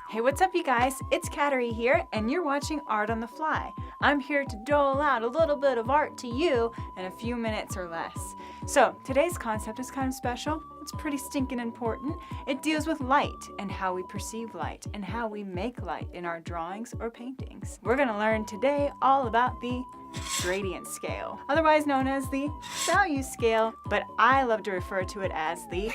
Hey, what's up you guys? It's Kateri here, and you're watching Art on the Fly. I'm here to dole out a little bit of art to you in a few minutes or less. So, today's concept is kind of special. It's pretty stinking important. It deals with light and how we perceive light and how we make light in our drawings or paintings. We're gonna learn today all about the gradient scale, otherwise known as the value scale, but I love to refer to it as the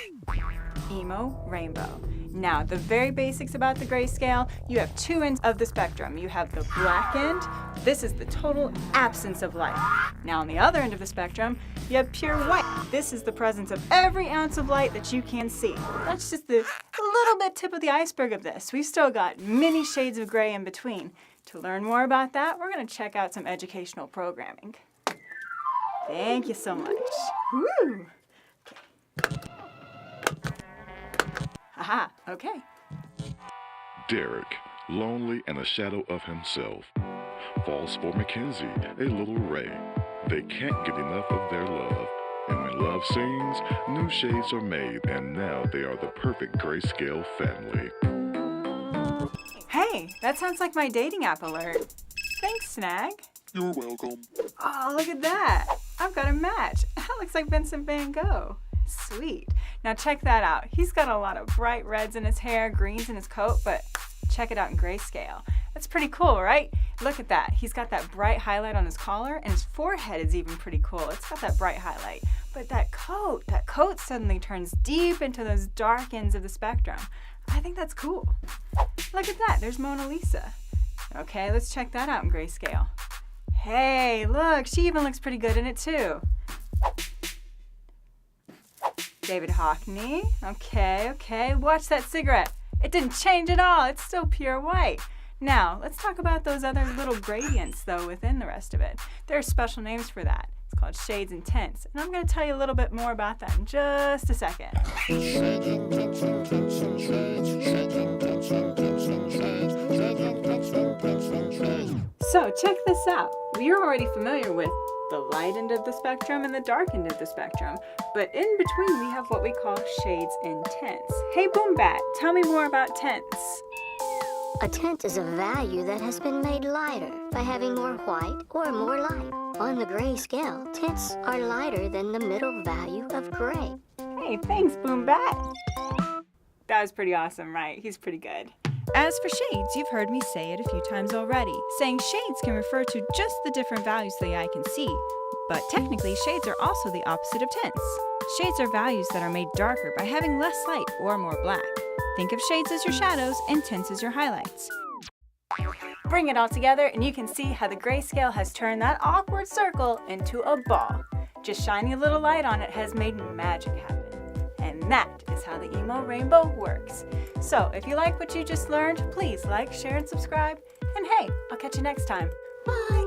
EMO rainbow. Now, the very basics about the grayscale, you have two ends of the spectrum. You have the black end. This is the total absence of light. Now, on the other end of the spectrum, you have pure white. This is the presence of every ounce of light that you can see. That's just the little bit tip of the iceberg of this. We've still got many shades of gray in between. To learn more about that, we're going to check out some educational programming. Thank you so much. Woo! Aha, okay. Derek, lonely and a shadow of himself, falls for Mackenzie, a little ray. They can't get enough of their love. And when love sings, new shades are made, and now they are the perfect grayscale family. Hey, that sounds like my dating app alert. Thanks, Snag. You're welcome. Oh, look at that. I've got a match. That looks like Vincent Van Gogh. Sweet. Now check that out. He's got a lot of bright reds in his hair, greens in his coat, but check it out in grayscale. That's pretty cool, right? Look at that. He's got that bright highlight on his collar, and his forehead is even pretty cool. It's got that bright highlight. But that coat suddenly turns deep into those dark ends of the spectrum. I think that's cool. Look at that. There's Mona Lisa. Okay, let's check that out in grayscale. Hey, look, she even looks pretty good in it too. David Hockney. Okay. Watch that cigarette. It didn't change at all. It's still pure white. Now, let's talk about those other little gradients, though, within the rest of it. There are special names for that. It's called shades and tints. And I'm going to tell you a little bit more about that in just a second. So, check this out. We're already familiar with the light end of the spectrum and the dark end of the spectrum. But in between, we have what we call shades and tints. Hey, Boombat, tell me more about tints. A tint is a value that has been made lighter by having more white or more light. On the gray scale, tints are lighter than the middle value of gray. Hey, thanks, Boombat. That was pretty awesome, right? He's pretty good. As for shades, you've heard me say it a few times already. Saying shades can refer to just the different values the eye can see. But technically, shades are also the opposite of tints. Shades are values that are made darker by having less light or more black. Think of shades as your shadows and tints as your highlights. Bring it all together and you can see how the grayscale has turned that awkward circle into a ball. Just shining a little light on it has made magic happen. And that is how the EMO rainbow works. So if you like what you just learned, please like, share, and subscribe. And hey, I'll catch you next time. Bye!